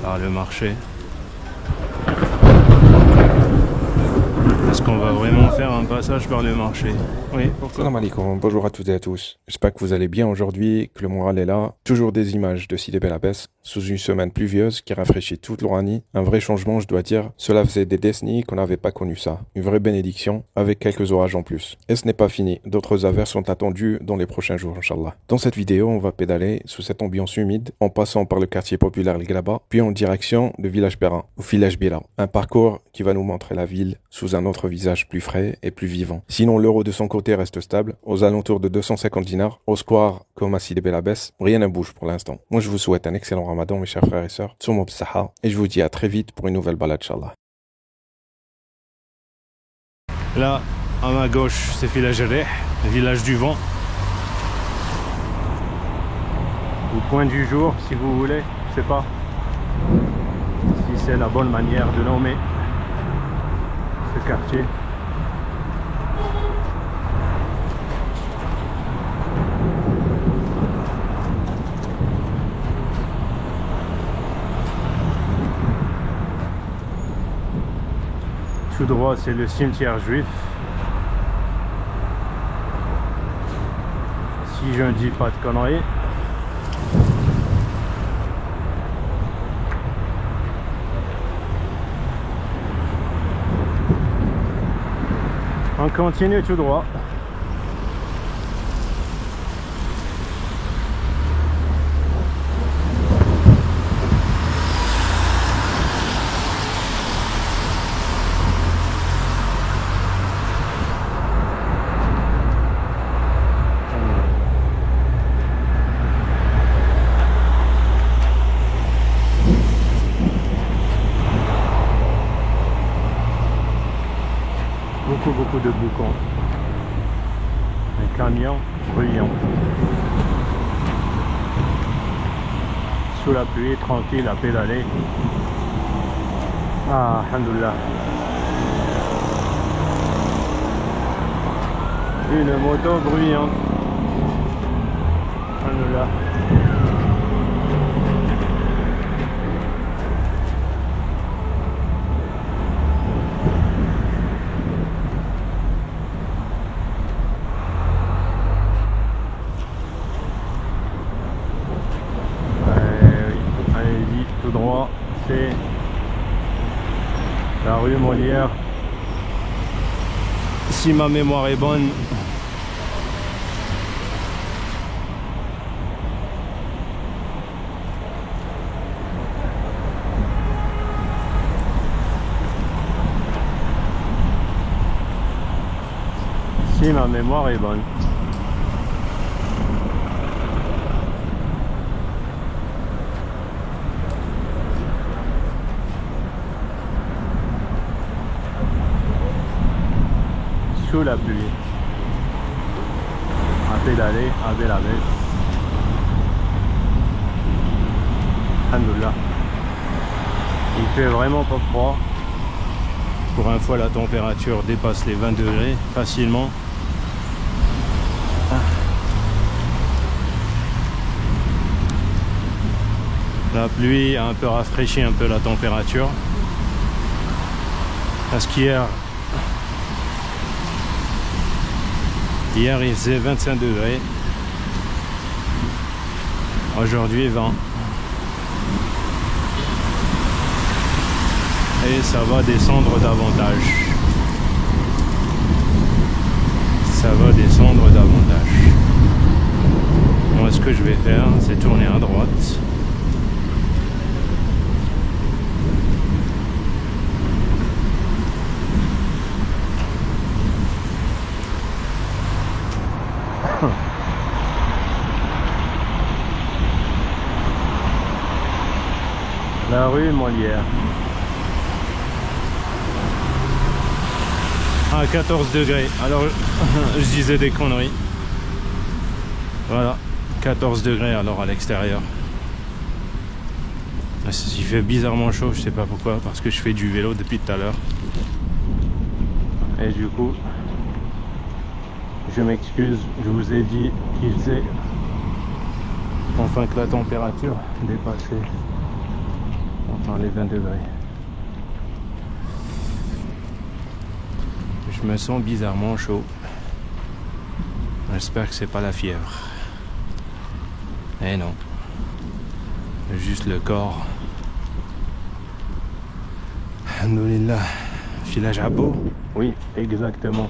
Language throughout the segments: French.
par le marché. Est-ce qu'on va vraiment faire un passage par le marché? Oui, pourquoi? Salam alaikum, bonjour à toutes et à tous. J'espère que vous allez bien aujourd'hui, que le moral est là. Toujours des images de Sidi Bel Abbès sous une semaine pluvieuse qui rafraîchit toute l'Oranie. Un vrai changement, je dois dire. Cela faisait des décennies qu'on n'avait pas connu ça. Une vraie bénédiction, avec quelques orages en plus. Et ce n'est pas fini. D'autres averses sont attendues dans les prochains jours, Inch'Allah. Dans cette vidéo, on va pédaler sous cette ambiance humide, en passant par le quartier populaire El Glaba, puis en direction de Village Perrin, ou Village Bila. Un parcours qui va nous montrer la ville sous un autre visage plus frais et plus vivant. Sinon, l'euro de son côté reste stable, aux alentours de 250 dinars, au square comme à Sidi Bel Abbès, rien ne bouge pour l'instant. Moi, je vous souhaite un excellent ramadan, mes chers frères et sœurs, sur mon B'Saha, et je vous dis à très vite pour une nouvelle balade, Inch'Allah. Là, à ma gauche, c'est Village Rih, le village du vent. Au point du jour, si vous voulez, je sais pas si c'est la bonne manière de nommer ce quartier. Tout droit, c'est le cimetière juif. Si je ne dis pas de conneries. On continue tout droit. Beaucoup de boucons. Un camion bruyant. Sous la pluie, tranquille à pédaler. Ah, alhamdoulilah. Une moto bruyante. Alhamdoulilah. Tout droit, c'est la rue Molière. Si ma mémoire est bonne, si ma mémoire est bonne. Sous la pluie, à pédaler à Bel Abbès. Alhamdoulilah. Il fait vraiment pas froid. Pour une fois, la température dépasse les 20 degrés facilement. La pluie a un peu rafraîchi un peu la température. Parce qu'hier il faisait 25 degrés. Aujourd'hui 20. Et ça va descendre davantage. Ça va descendre davantage. Moi, ce que je vais faire, c'est tourner à droite. La rue Molière. À 14 degrés. Alors, je disais des conneries. Voilà, 14 degrés alors à l'extérieur. Il fait bizarrement chaud, je sais pas pourquoi, parce que je fais du vélo depuis tout à l'heure. Et du coup, je m'excuse, je vous ai dit qu'il faisait, enfin que la température dépassait dans les 20 degrés. Je me sens bizarrement chaud. J'espère que c'est pas la fièvre. Eh non. Juste le corps. Alhamdoulilah. Village Abo. Oui, exactement.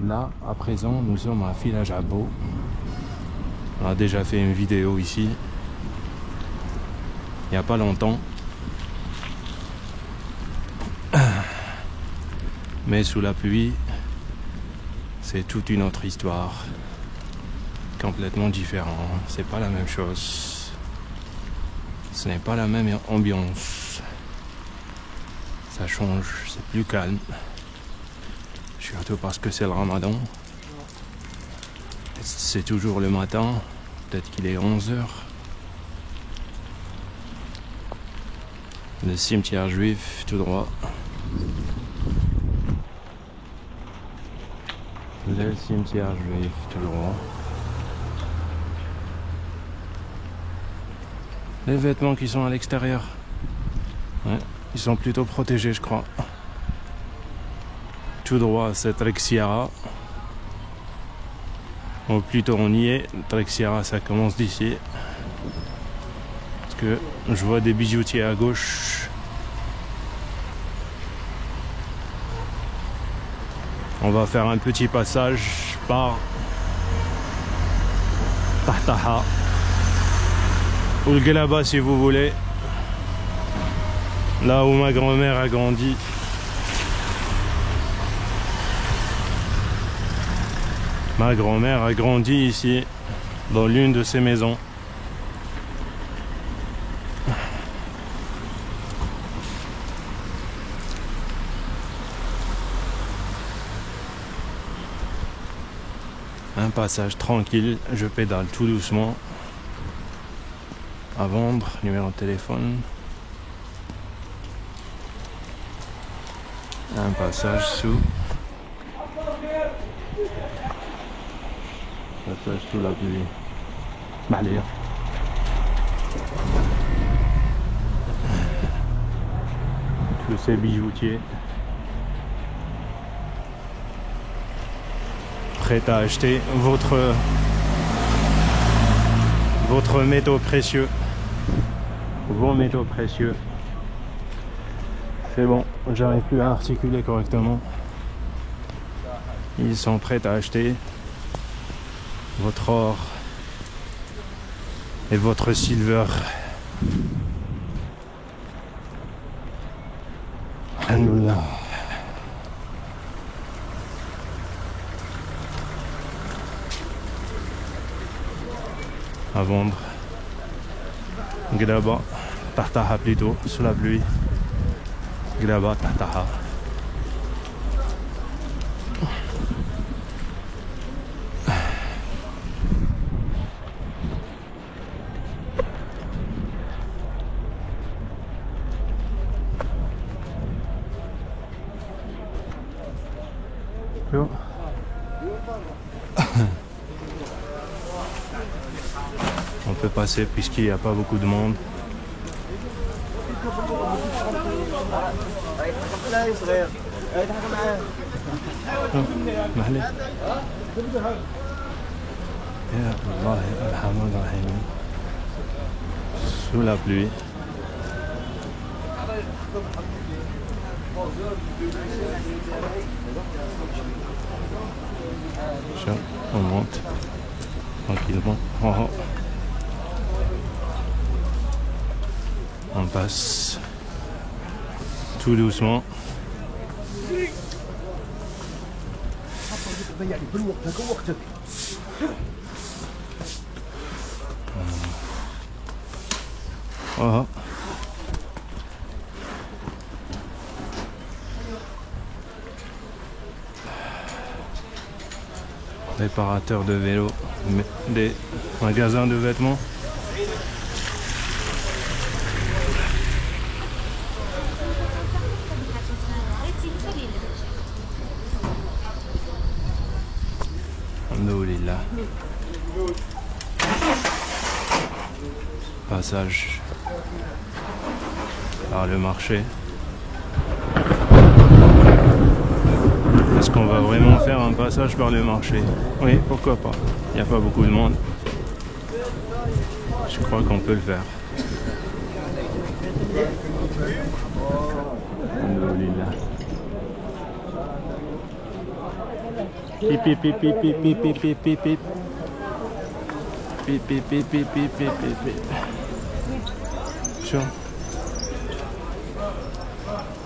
Là, à présent, nous sommes à Village Abo. On a déjà fait une vidéo ici. Il n'y a pas longtemps. Mais sous la pluie, c'est toute une autre histoire. Complètement différent. C'est pas la même chose. Ce n'est pas la même ambiance. Ça change, c'est plus calme. Surtout parce que c'est le Ramadan. C'est toujours le matin. Peut-être qu'il est 11 h. Le cimetière juif, tout droit. Le cimetière juif, tout droit. Les vêtements qui sont à l'extérieur. Ouais, ils sont plutôt protégés, je crois. Tout droit, c'est Trexiara. Ou plutôt on y est. Trexiara, ça commence d'ici. Parce que je vois des bijoutiers à gauche. On va faire un petit passage par Tahtaha ou le Galaba si vous voulez, là où ma grand-mère a grandi. Ma grand-mère a grandi ici, dans l'une de ces maisons. Un passage tranquille, je pédale tout doucement. À vendre, numéro de téléphone. Un passage sous. Passage sous la pluie. Malheur. Tous ces bijoutiers. Prêt à acheter votre métaux précieux, vos métaux précieux. C'est bon, j'arrive plus à articuler correctement. Ils sont prêts à acheter votre or et votre silver. Alhamdoulilah. À vendre. Glaba, Tahtaha plutôt, sous la pluie. Glaba, Tahtaha. On peut passer puisqu'il n'y a pas beaucoup de monde. Sous la pluie. On monte tranquillement en haut. On passe tout doucement. Oh. Réparateur de vélo, des magasins de vêtements. Alhamdoulilah. Passage par le marché. Est-ce qu'on va vraiment faire un passage par le marché? Oui, pourquoi pas. Il n'y a pas beaucoup de monde. Je crois qu'on peut le faire. Alhamdoulilah. Pip pip pip pip pip pip pip pip pip pip. Pip pip pip pip pip pip pip pip. Sure.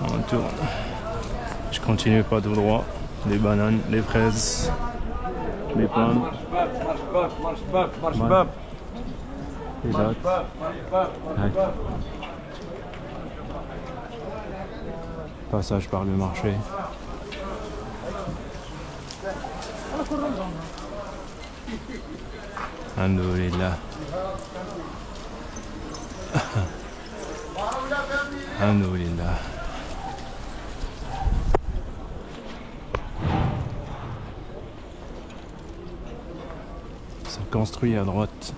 On tourne. Je continue pas tout droit. Les bananes, les fraises, les pommes. Les dattes. Ouais. Passage par le marché. Alhamdoulilah. Alhamdoulilah. Ça construit à droite.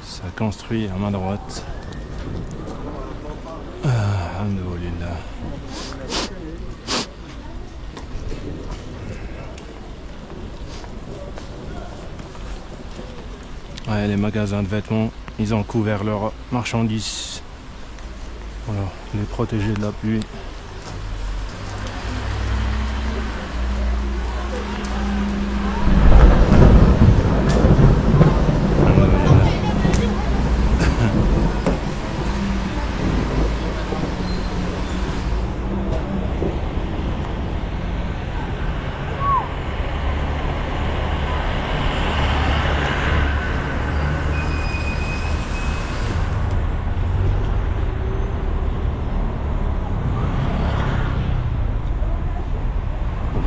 Ça construit à ma droite. Alhamdoulilah. Ouais, les magasins de vêtements, ils ont couvert leurs marchandises. Voilà, les protéger de la pluie.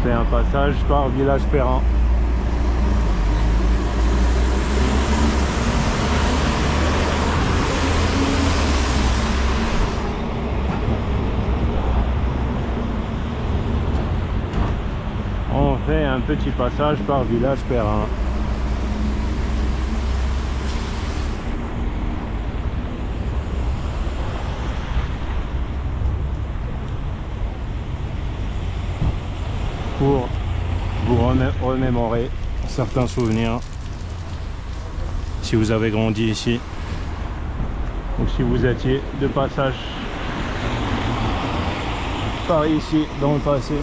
C'est un passage par Village Perrin. On fait un petit passage par Village Perrin. Pour vous remémorer certains souvenirs si vous avez grandi ici ou si vous étiez de passage par ici dans le passé.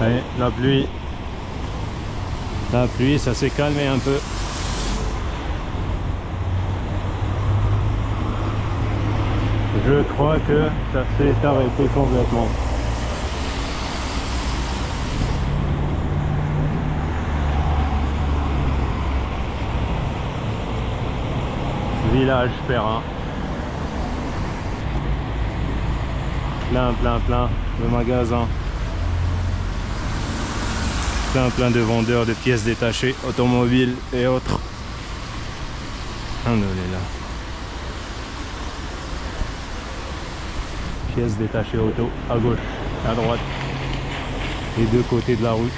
Et la pluie, ça s'est calmé un peu. Je crois que ça s'est arrêté complètement. Village Perrin. Plein de magasins. Plein de vendeurs de pièces détachées, automobiles et autres. Alhamdoulilah. Pièces détachées auto à gauche, à droite. Les deux côtés de la route.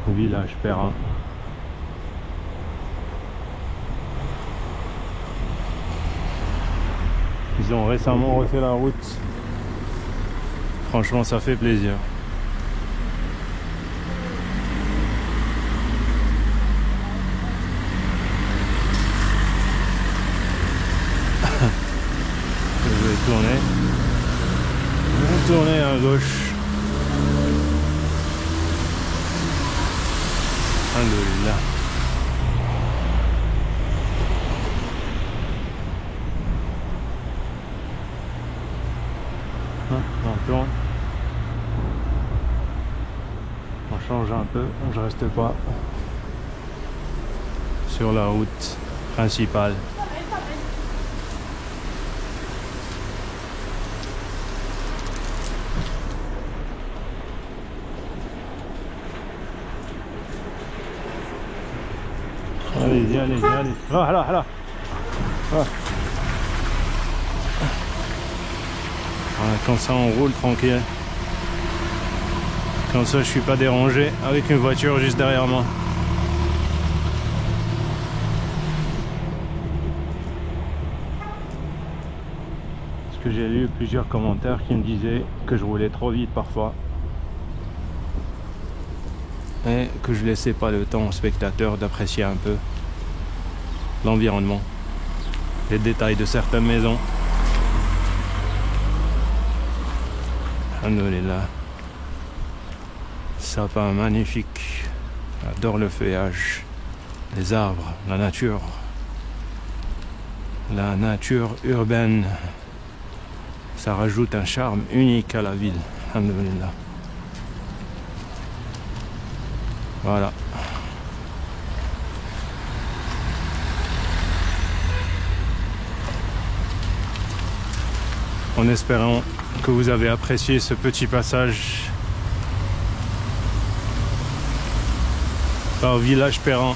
Village Perrin. Ils ont récemment refait la route. Franchement, ça fait plaisir. Je vais tourner à gauche. Alhamdoulilah. On tourne. On change un peu, je reste pas sur la route principale. Allez-y, allez-y, allez. Là. Voilà, comme ça on roule tranquille. Comme ça je suis pas dérangé avec une voiture juste derrière moi. Parce que j'ai lu plusieurs commentaires qui me disaient que je roulais trop vite parfois. Et que je laissais pas le temps aux spectateurs d'apprécier un peu l'environnement, les détails de certaines maisons. Alhamdoulilah. Sapin magnifique. J'adore le feuillage, les arbres, la nature urbaine. Ça rajoute un charme unique à la ville. Alhamdoulilah. Voilà. En espérant que vous avez apprécié ce petit passage par Village Perrin.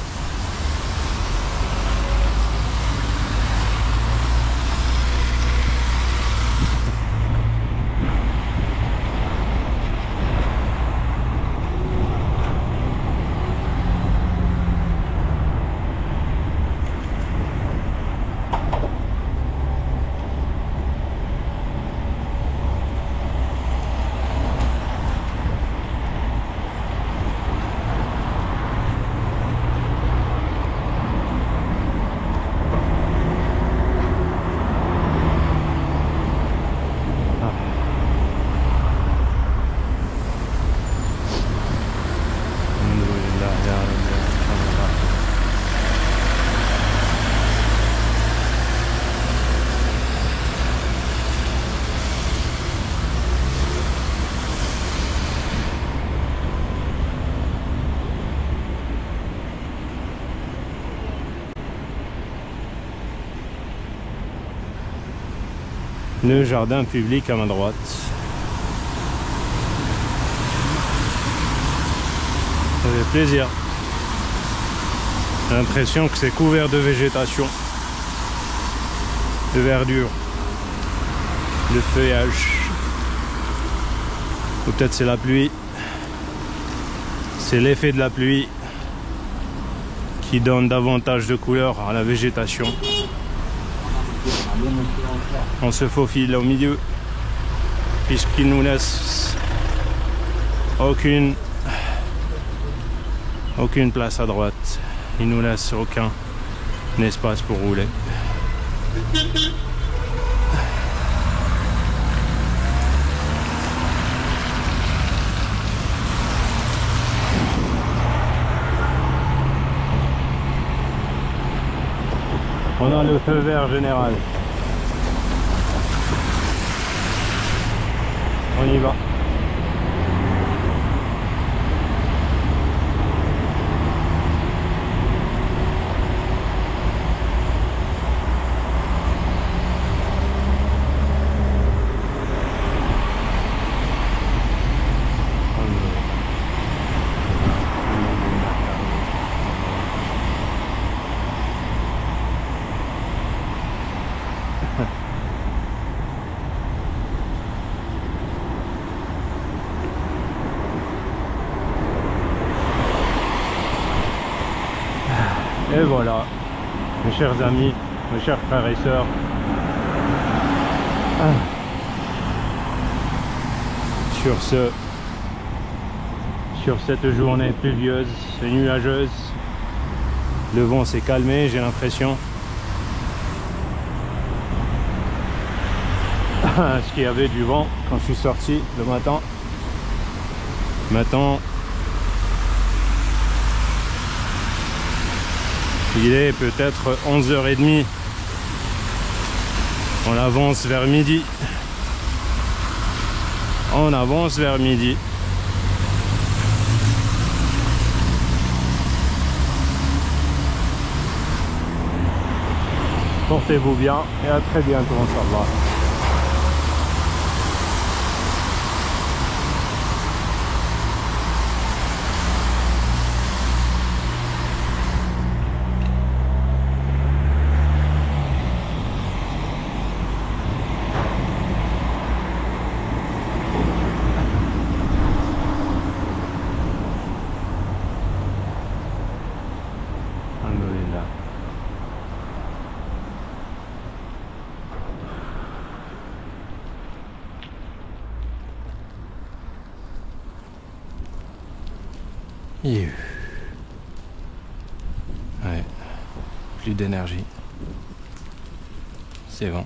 Le jardin public à ma droite. Ça fait plaisir. J'ai l'impression que c'est couvert de végétation, de verdure, de feuillage. Ou peut-être c'est la pluie. C'est l'effet de la pluie qui donne davantage de couleur à la végétation. On se faufile au milieu puisqu'il nous laisse aucune place à droite. Il nous laisse aucun espace pour rouler. On a le feu vert général. On y va. Et voilà, mes chers amis, mes chers frères et sœurs, sur cette journée pluvieuse et nuageuse, le vent s'est calmé, j'ai l'impression. Parce qu'il y avait du vent quand je suis sorti le matin. Maintenant, il est peut-être 11h30. On avance vers midi. On avance vers midi. Portez-vous bien et à très bientôt, Inch'Allah. Ouais, plus d'énergie. C'est bon.